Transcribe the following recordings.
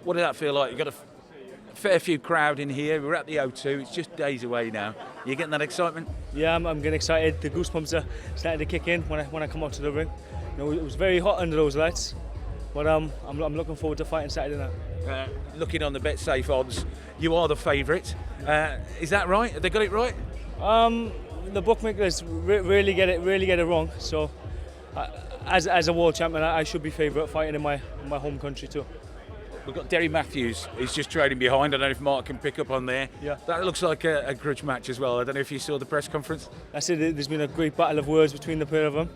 What did that feel like? You got a fair few crowd in here. We're at the O2. It's just days away now. You getting that excitement? Yeah, I'm getting excited. The goosebumps are starting to kick in when I come out to the ring. You know, it was very hot under those lights, but I'm looking forward to fighting Saturday night. Looking on the BetSafe odds, you are the favourite. Is that right? Have they got it right? The bookmakers really get it wrong. So, as a world champion, I should be favourite fighting in my home country too. We've got Derry Matthews. He's just trading behind. I don't know if Mark can pick up on there. Yeah. That looks like a grudge match as well. I don't know if you saw the press conference. That's it. There's been a great battle of words between the pair of them,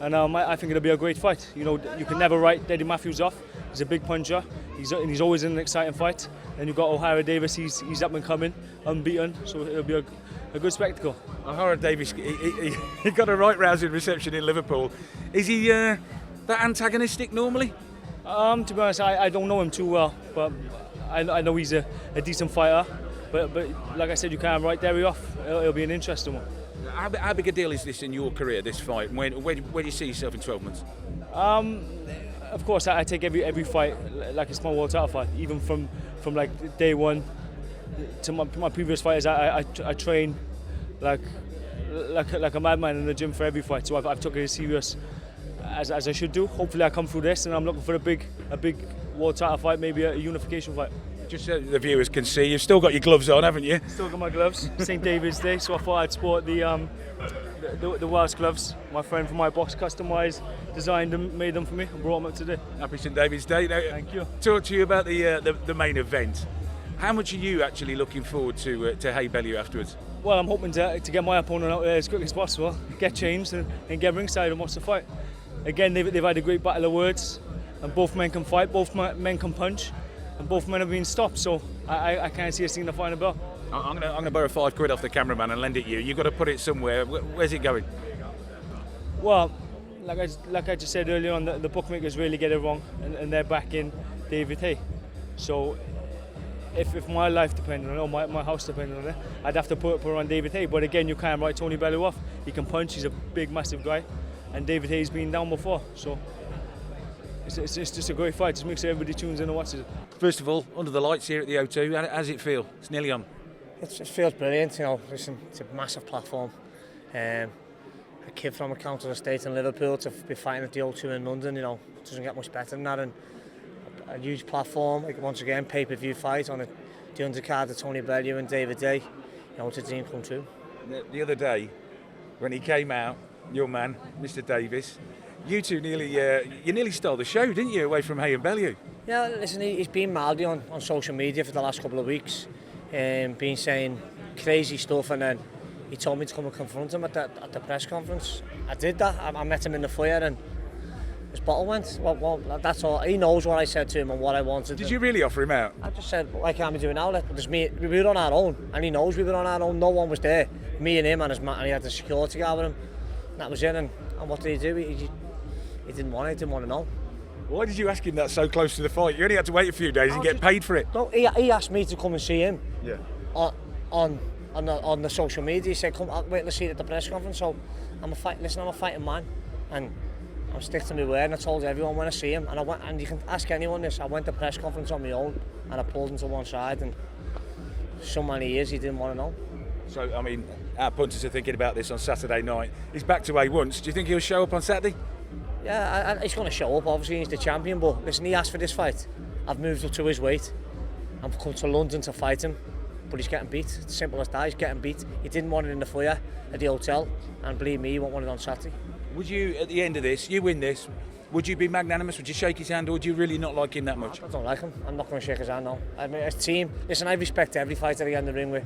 and I think it'll be a great fight. You know, you can never write Derry Matthews off. He's a big puncher. He's always in an exciting fight. And you've got O'Hara Davis. He's up and coming, unbeaten. So it'll be a good spectacle. O'Hara Davis, he got a right rousing reception in Liverpool. Is he that antagonistic normally? To be honest, I don't know him too well, but I know he's a decent fighter. But like I said, you can't write Derry off. It'll be an interesting one. How big a deal is this in your career, this fight? Where do you see yourself in 12 months? Of course, I take every fight like a small world title fight. Even from like day one to my previous fighters, I train like a madman in the gym for every fight. So I've took it as serious as I should do. Hopefully I come through this, and I'm looking for a big world title fight, maybe a unification fight. Just so the viewers can see, you've still got your gloves on, haven't you? Still got my gloves. St David's Day, so I thought I'd sport the Welsh gloves. My friend from my box customised, designed them, made them for me, and brought them up today. Happy St David's Day. Now, thank you. Talk to you about the main event. How much are you actually looking forward to Hay Bellew afterwards? Well, I'm hoping to get my opponent out there as quick as possible, get changed and get ringside and watch the fight. Again, they've had a great battle of words, and both men can fight, both men can punch, and both men have been stopped, so I can't see us seeing the final bell. I'm gonna borrow £5 off the cameraman and lend it you. You've got to put it somewhere. Where's it going? Well, like I just said earlier on, the bookmakers really get it wrong, and they're backing David Hay. So if my life depended on it, or my house depended on it, I'd have to put on David Hay. But again, you can't write Tony Bellew off. He can punch, he's a big, massive guy, and David Hay's been down before, so it's just a great fight. Just make sure everybody tunes in and watches it. First of all, under the lights here at the O2, how does it feel? It's nearly on. It feels brilliant, you know. Listen, it's a massive platform. A kid from a county estate in Liverpool to be fighting at the O2 in London, you know, it doesn't get much better than that. And a huge platform, like, once again, pay-per-view fight on the undercard of Tony Bellew and David Hay. You know, it's a dream come true. The other day, when he came out, your man, Mr. Davis, you two nearly stole the show, didn't you, away from Hay and Bellew? Yeah, listen, he's been maldy on social media for the last couple of weeks, been saying crazy stuff, and then he told me to come and confront him at the press conference. I did that. I met him in the foyer, and his bottle went. Well, that's all. He knows what I said to him and what I wanted. Did you really offer him out? I just said, why can't we do it now? Just me. We were on our own, and he knows we were on our own. No one was there. Me and him and his man, and he had the security guard with him. And that was it. And what did he do? He didn't want it. He didn't want to know. Why did you ask him that so close to the fight? You only had to wait a few days and get paid for it. No, he asked me to come and see him. Yeah. On the social media, he said, "Come, I'll wait to see it at the press conference." So I'm a fighting man, and I'm stick to my word. And I told everyone when I see him, and I went, and you can ask anyone this. I went to press conference on my own, and I pulled him to one side, and so many years he didn't want to know. So I mean, our punters are thinking about this on Saturday night. He's back to A once. Do you think he'll show up on Saturday? Yeah, he's going to show up. Obviously, he's the champion. But listen, he asked for this fight. I've moved up to his weight. I've come to London to fight him. But he's getting beat. It's simple as that. He's getting beat. He didn't want it in the foyer at the hotel, and believe me, he won't want it on Saturday. Would you, at the end of this, you win this, would you be magnanimous? Would you shake his hand, or would you really not like him that much? I don't like him. I'm not going to shake his hand, no. I mean, as a team, listen, I respect every fighter I get in the ring with.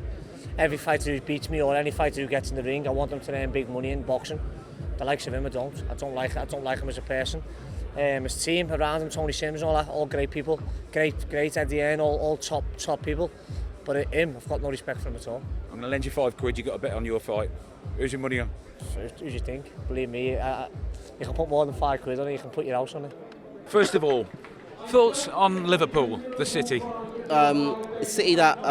Every fighter who beats me, or any fighter who gets in the ring, I want them to earn big money in boxing. The likes of him, I don't like him as a person. His team around him, Tony Sims and all that, all great people, great Eddie Hearn, all top people. But him, I've got no respect for him at all. I'm going to lend you £5. You got a bet on your fight. Who's your money on? Who do you think? Believe me, you can put more than £5 on it. You can put your house on it. First of all, thoughts on Liverpool, the city? A city that,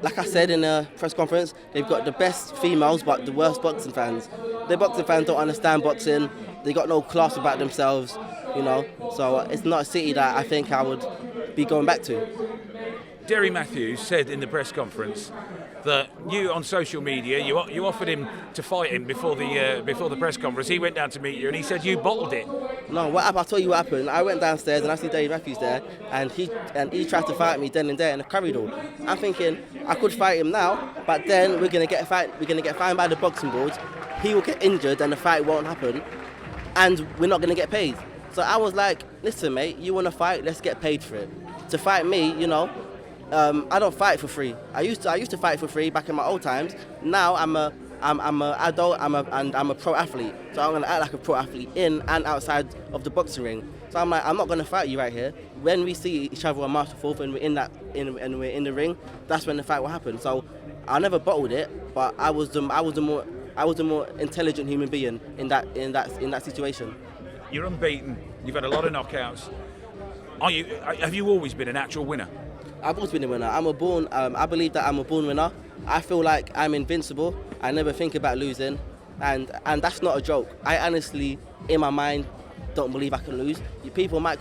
like I said in a press conference, they've got the best females but the worst boxing fans. The boxing fans don't understand boxing. They got no class about themselves, you know. So it's not a city that I think I would be going back to. Derry Matthews said in the press conference that you on social media, you offered him to fight him before the press conference. He went down to meet you and he said you bottled it. No, what happened? I'll tell you what happened. I went downstairs and I see Derry Matthews there, and he tried to fight me then and there in the corridor. I'm thinking I could fight him now, but then we're gonna get fined by the boxing board. He will get injured and the fight won't happen, and we're not gonna get paid. So I was like, listen, mate, you wanna fight? Let's get paid for it. To fight me, you know. I don't fight for free. I used to fight for free back in my old times. Now I'm a adult. I'm a pro athlete. So I'm gonna act like a pro athlete in and outside of the boxing ring. So I'm like, I'm not gonna fight you right here. When we see each other on March 4th and we're in the ring, that's when the fight will happen. So I never bottled it, but I was the more intelligent human being in that situation. You're unbeaten. You've had a lot of knockouts. Have you always been a natural winner? I've always been a winner. I believe that I'm a born winner. I feel like I'm invincible. I never think about losing, and that's not a joke. I honestly, in my mind, don't believe I can lose. People might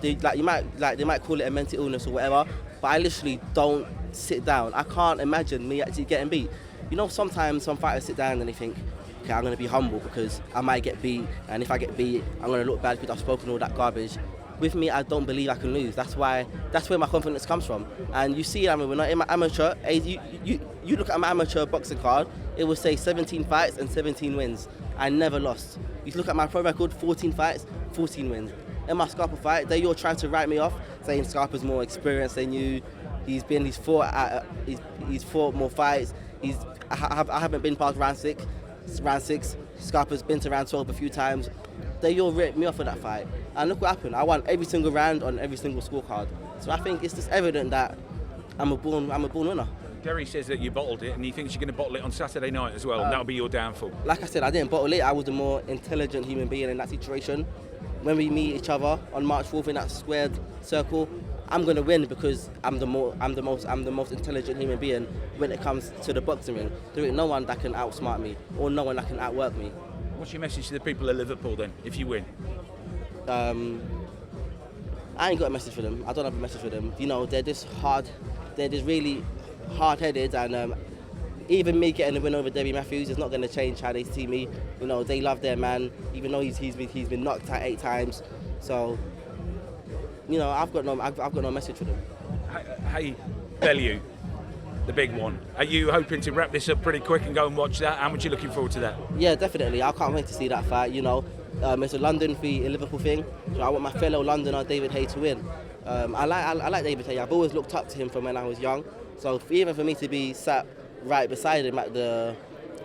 call it a mental illness or whatever, but I literally don't sit down. I can't imagine me actually getting beat. You know, sometimes some fighters sit down and they think, okay, I'm going to be humble because I might get beat, and if I get beat, I'm going to look bad because I've spoken all that garbage. With me, I don't believe I can lose. That's where my confidence comes from. And you see, I'm a winner. In my amateur, you look at my amateur boxing card, it will say 17 fights and 17 wins. I never lost. You look at my pro record, 14 fights, 14 wins. In my Scarpa fight, they're all trying to write me off, saying Scarpa's more experienced than you. He's fought more fights. I haven't been past round six. Scarpa's been to round 12 a few times. They all ripped me off of that fight. And look what happened. I won every single round on every single scorecard. So I think it's just evident that I'm a born winner. Derry says that you bottled it, and he thinks you're going to bottle it on Saturday night as well. And that'll be your downfall. Like I said, I didn't bottle it. I was a more intelligent human being in that situation. When we meet each other on March 4th in that squared circle, I'm going to win because I'm the most intelligent human being when it comes to the boxing ring. There ain't no one that can outsmart me or no one that can outwork me. What's your message to the people of Liverpool then, if you win? I ain't got a message for them. I don't have a message for them. You know, they're just really hard-headed, and even me getting the win over Derry Matthews is not going to change how they see me. You know, they love their man, even though he's been knocked out 8 times. So, you know, I've got no message for them. Hey, Bellew, the big one. Are you hoping to wrap this up pretty quick and go and watch that? How much are you looking forward to that? Yeah, definitely. I can't wait to see that fight. You know, it's a London v Liverpool thing, so I want my fellow Londoner David Haye to win. I like David Haye. I've always looked up to him from when I was young. So even for me to be sat right beside him at the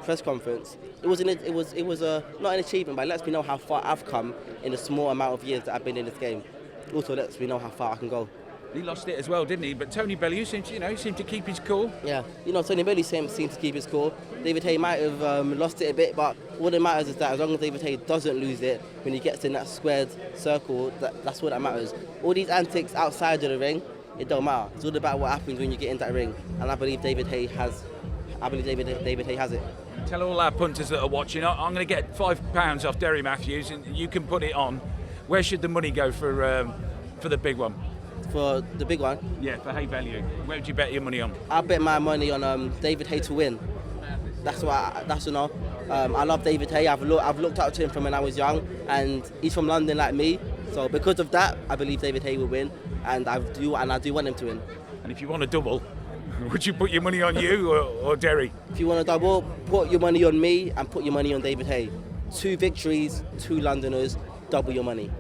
press conference, it was not an achievement, but it lets me know how far I've come in the small amount of years that I've been in this game. It also lets me know how far I can go. He lost it as well, didn't he? But Tony Bellew seemed to keep his cool. Yeah, you know, Tony Bellew seemed to keep his cool. David Haye might have lost it a bit, but all that matters is that as long as David Haye doesn't lose it, when he gets in that squared circle, that's what that matters. All these antics outside of the ring, it don't matter. It's all about what happens when you get in that ring, and I believe David Haye has it. Tell all our punters that are watching, I'm going to get £5 off Derry Matthews, and you can put it on. Where should the money go for the big one? For the big one? Yeah, for Haye Bellew. Where would you bet your money on? I bet my money on David Haye to win. I love David Haye. I've looked up to him from when I was young, and he's from London like me. So because of that, I believe David Haye will win, and I do want him to win. And if you want to double, would you put your money on you or Derry? If you want to double, put your money on me and put your money on David Haye. 2 victories, 2 Londoners, double your money.